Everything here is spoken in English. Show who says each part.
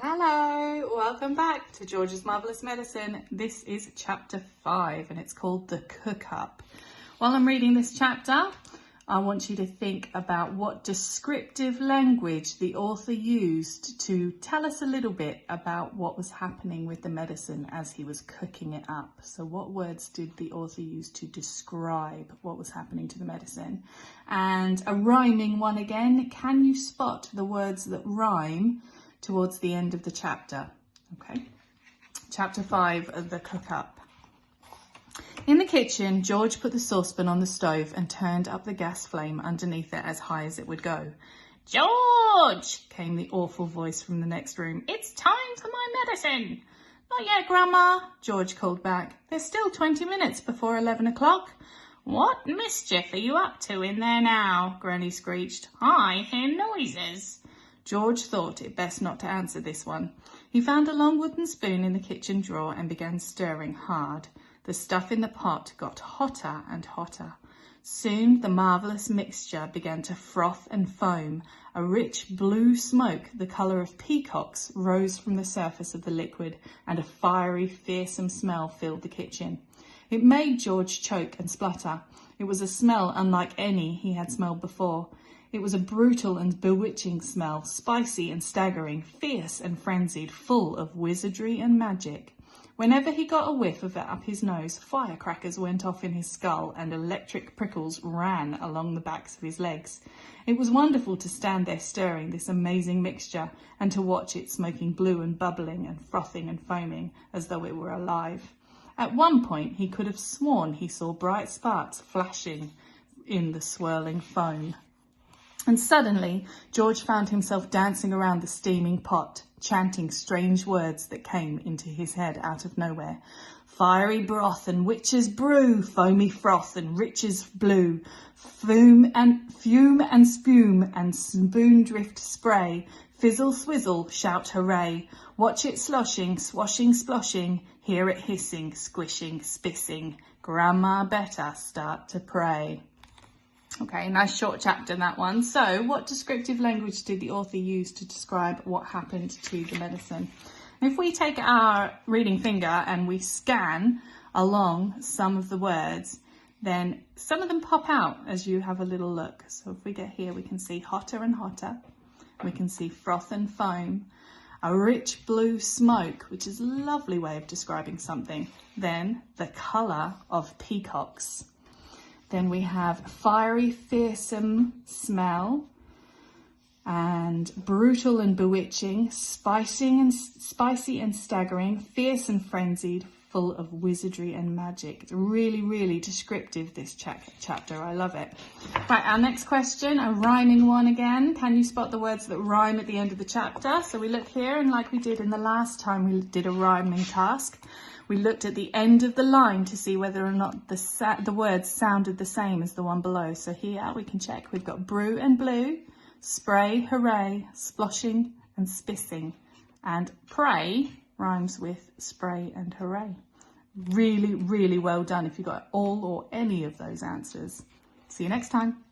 Speaker 1: Hello, welcome back to George's Marvellous Medicine. This is chapter 5 and it's called The Cook-Up. While I'm reading this chapter, I want you to think about what descriptive language the author used to tell us a little bit about what was happening with the medicine as he was cooking it up. So what words did the author use to describe what was happening to the medicine? And a rhyming one again. Can you spot the words that rhyme towards the end of the chapter? Okay, chapter 5 of The Cook-Up. In the kitchen, George put the saucepan on the stove and turned up the gas flame underneath it as high as it would go. "George!" came the awful voice from the next room. "It's time for my medicine." "Not yet, Grandma," George called back. "There's still 20 minutes before 11 o'clock. "What mischief are you up to in there now?" Granny screeched. "I hear noises." George thought it best not to answer this one. He found a long wooden spoon in the kitchen drawer and began stirring hard. The stuff in the pot got hotter and hotter. Soon the marvellous mixture began to froth and foam. A rich blue smoke, the colour of peacocks, rose from the surface of the liquid, and a fiery, fearsome smell filled the kitchen. It made George choke and splutter. It was a smell unlike any he had smelled before. It was a brutal and bewitching smell, spicy and staggering, fierce and frenzied, full of wizardry and magic. Whenever he got a whiff of it up his nose, firecrackers went off in his skull and electric prickles ran along the backs of his legs. It was wonderful to stand there stirring this amazing mixture and to watch it smoking blue and bubbling and frothing and foaming as though it were alive. At one point he could have sworn he saw bright sparks flashing in the swirling foam. And suddenly, George found himself dancing around the steaming pot, chanting strange words that came into his head out of nowhere. "Fiery broth and witch's brew, foamy froth and riches blue, fume and spume and spoon drift spray, fizzle swizzle, shout hooray, watch it sloshing, swashing sploshing, hear it hissing, squishing, spissing, Grandma better start to pray." Okay, nice short chapter, that one. So what descriptive language did the author use to describe what happened to the medicine? If we take our reading finger and we scan along some of the words, then some of them pop out as you have a little look. So if we get here, we can see hotter and hotter. We can see froth and foam. A rich blue smoke, which is a lovely way of describing something. Then the colour of peacocks. Then we have fiery, fearsome smell, and brutal and bewitching, spicy and staggering, fierce and frenzied, full of wizardry and magic. It's really, really descriptive, this chapter. I love it. Right, our next question, a rhyming one again. Can you spot the words that rhyme at the end of the chapter? So we look here, and like we did in the last time we did a rhyming task, we looked at the end of the line to see whether or not the words sounded the same as the one below. So here we can check. We've got brew and blue, spray, hooray, sploshing and spissing. And pray rhymes with spray and hooray. Really, really well done if you got all or any of those answers. See you next time.